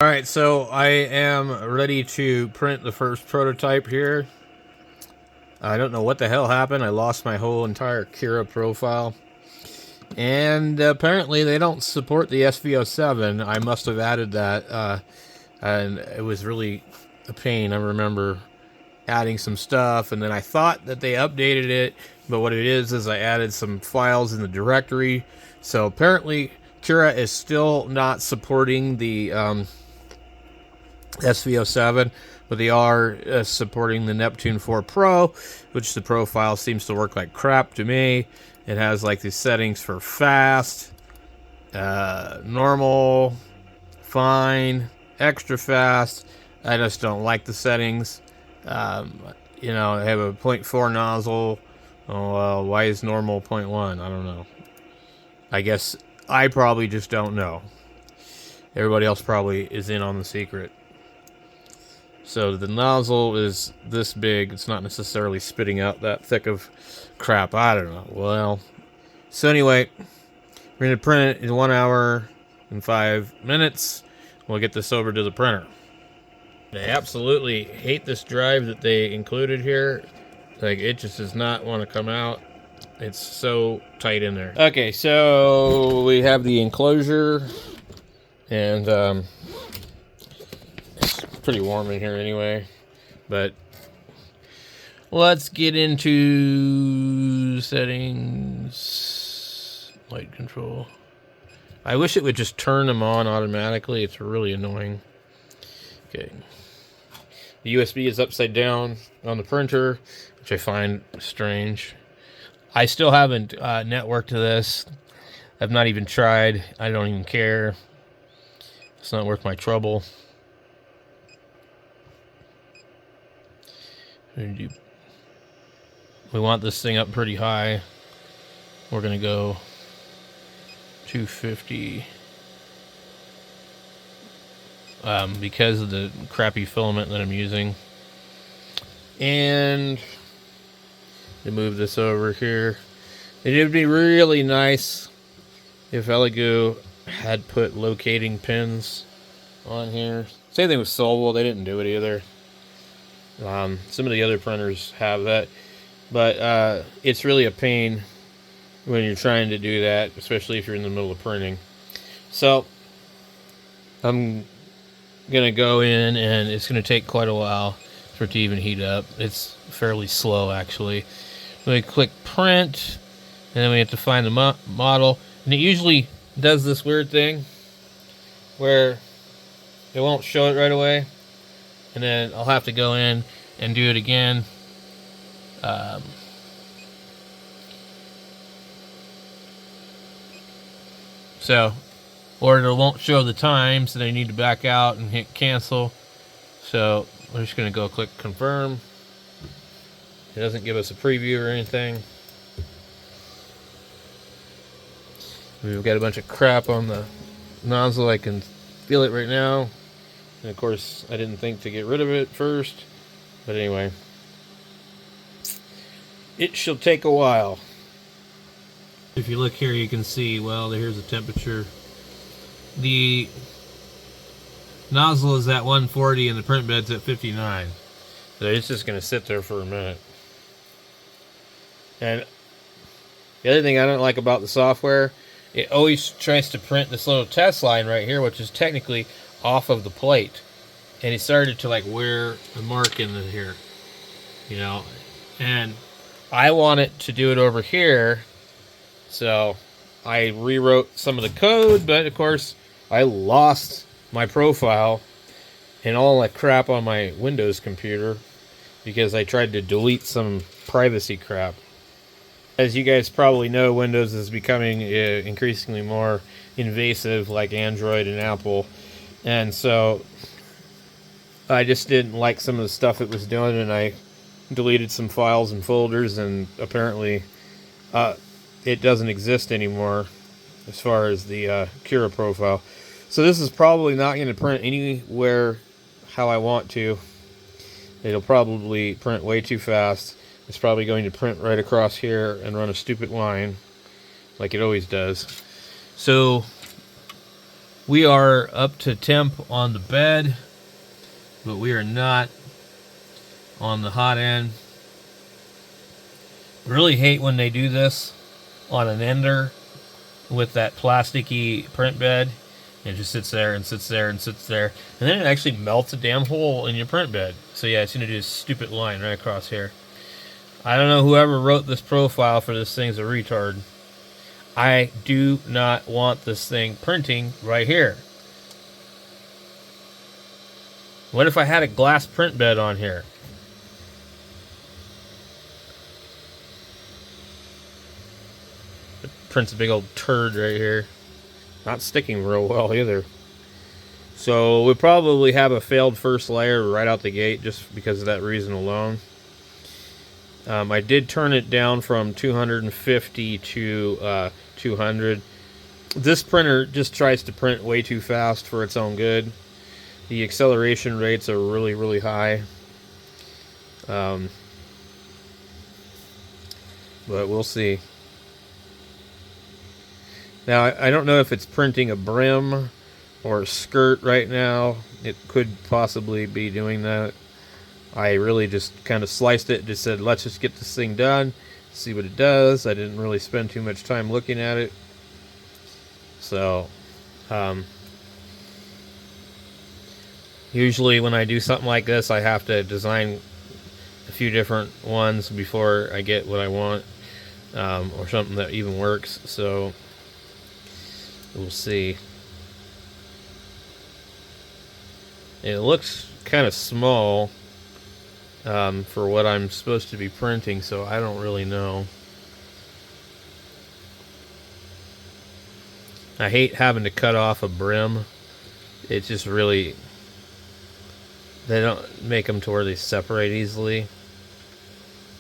Alright, so I am ready to print the first prototype here. I don't know what the hell happened. I lost my whole entire Kira profile. And apparently they don't support the SVO7. I must have added that. And it was really a pain. I remember adding some stuff, and then I thought that they updated it. But what it is I added some files in the directory. So apparently Kira is still not supporting the SVO7, but they are supporting the Neptune 4 Pro, which the profile seems to work like crap to me. It has like these settings for fast, normal, fine, extra fast. I just don't like the settings. You know, I have a 0.4 nozzle. Oh, well, why is normal 0.1? I don't know. I guess I probably just don't know. Everybody else probably is in on the secret. So the nozzle is this big. It's not necessarily spitting out that thick of crap. I don't know. Well, so anyway, we're going to print it in 1 hour and 5 minutes. We'll get this over to the printer. I absolutely hate this drive that they included here. Like, it just does not want to come out. It's so tight in there. Okay, so we have the enclosure, and it's pretty warm in here anyway, but let's get into settings, light control. I wish it would just turn them on automatically. It's really annoying. Okay, the USB is upside down on the printer, which I find strange. I still haven't networked to this. I've not even tried. I don't even care. It's not worth my trouble. We want this thing up pretty high. We're gonna go 250 because of the crappy filament that I'm using. And to move this over here, it would be really nice if xiegu had put locating pins on here. Same thing with Solvol, they didn't do it either. Some of the other printers have that, but it's really a pain when you're trying to do that, especially if you're in the middle of printing. So I'm gonna go in, and it's gonna take quite a while for it to even heat up. It's fairly slow, actually. We click print, and then we have to find the model, and it usually does this weird thing where it won't show it right away, and then I'll have to go in and do it again. Or it won't show the time, so they need to back out and hit cancel. So we're just going to go click confirm. It doesn't give us a preview or anything. We've got a bunch of crap on the nozzle. I can feel it right now. And of course, I didn't think to get rid of it first. But anyway, it shall take a while. If you look here, you can see, well, here's the temperature. The nozzle is at 140 and the print bed's at 59. So it's just going to sit there for a minute. And the other thing I don't like about the software, it always tries to print this little test line right here, which is technically off of the plate. And it started to like wear a mark in here, you know. And I want it to do it over here. So I rewrote some of the code, but of course I lost my profile and all that crap on my Windows computer because I tried to delete some privacy crap. As you guys probably know, Windows is becoming increasingly more invasive like Android and Apple. And so I just didn't like some of the stuff it was doing, and I deleted some files and folders, and apparently it doesn't exist anymore as far as the Kira profile. So this is probably not going to print anywhere how I want to. It'll probably print way too fast. It's probably going to print right across here and run a stupid line like it always does. So We are up to temp on the bed, but we are not on the hot end. Really hate when they do this on an ender with that plasticky print bed. It just sits there and sits there and sits there, and then it actually melts a damn hole in your print bed. So yeah, it's gonna do this stupid line right across here. I don't know whoever wrote this profile for this thing's a retard. I do not want this thing printing right here. What if I had a glass print bed on here? It prints a big old turd right here. Not sticking real well either. So we probably have a failed first layer right out the gate just because of that reason alone. I did turn it down from 250 to 200. This printer just tries to print way too fast for its own good. The acceleration rates are really, really high. But we'll see. Now, I don't know if it's printing a brim or a skirt right now. It could possibly be doing that. I really just kind of sliced it, just said, let's just get this thing done, see what it does. I didn't really spend too much time looking at it. So, usually when I do something like this, I have to design a few different ones before I get what I want, or something that even works. So, we'll see. It looks kind of small for what I'm supposed to be printing, so I don't really know. I hate having to cut off a brim. It's just really... They don't make them to where they separate easily.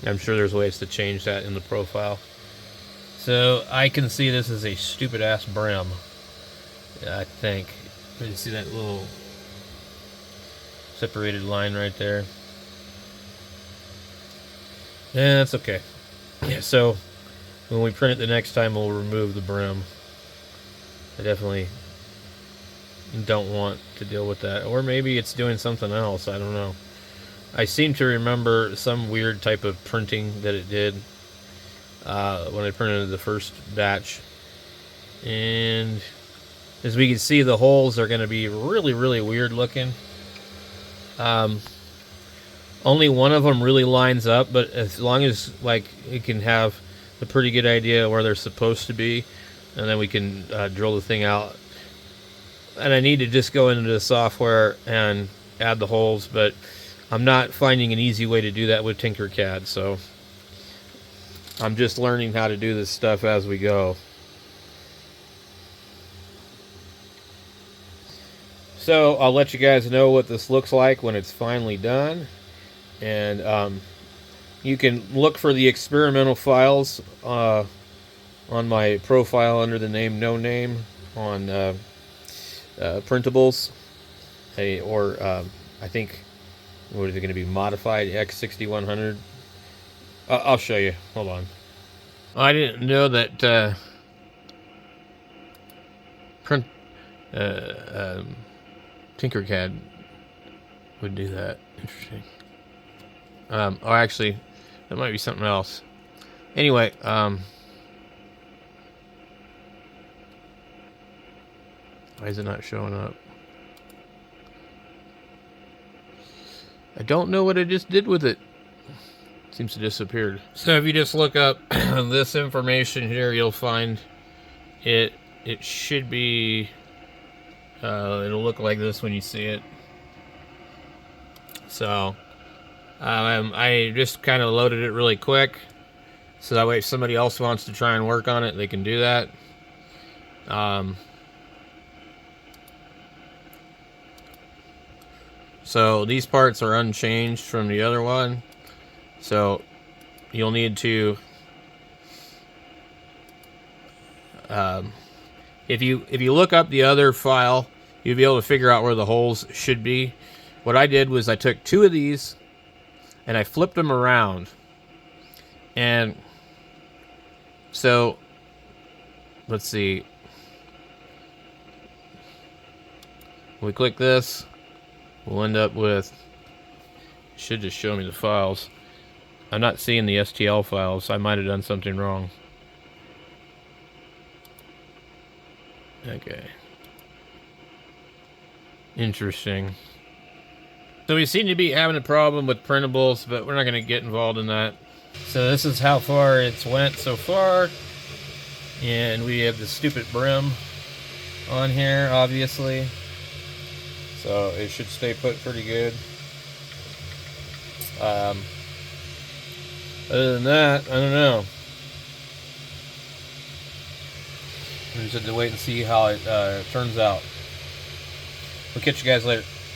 I'm sure there's ways to change that in the profile. So I can see this as a stupid ass brim. I think. You see that little separated line right there? Yeah, that's okay. Yeah, so when we print it the next time, we'll remove the brim. I definitely don't want to deal with that. Or maybe it's doing something else. I don't know. I seem to remember some weird type of printing that it did when I printed the first batch. And as we can see, the holes are going to be really, really weird looking. Only one of them really lines up, but as long as like it can have a pretty good idea where they're supposed to be, and then we can drill the thing out. And I need to just go into the software and add the holes, but I'm not finding an easy way to do that with Tinkercad, so I'm just learning how to do this stuff as we go. So I'll let you guys know what this looks like when it's finally done. And you can look for the experimental files on my profile under the name No Name on printables. Or I think, what is it going to be, modified x6100. I'll show you. Hold on. I didn't know that Tinkercad would do that. Interesting. Oh, actually, that might be something else. Anyway, why is it not showing up? I don't know what I just did with it. Seems to disappeared. So if you just look up this information here, you'll find it. It should be. It'll look like this when you see it. So I just kind of loaded it really quick, so that way if somebody else wants to try and work on it, they can do that. So these parts are unchanged from the other one. So you'll need to, if you look up the other file, you'll be able to figure out where the holes should be. What I did was I took two of these and I flipped them around. And so, let's see. we click this, we'll end up with, should just show me the files. I'm not seeing the STL files. I might have done something wrong. Okay. Interesting. So we seem to be having a problem with printables, but we're not going to get involved in that. So this is how far it's went so far. And we have the stupid brim on here, obviously. So it should stay put pretty good. Other than that, I don't know. We just have to wait and see how it turns out. We'll catch you guys later.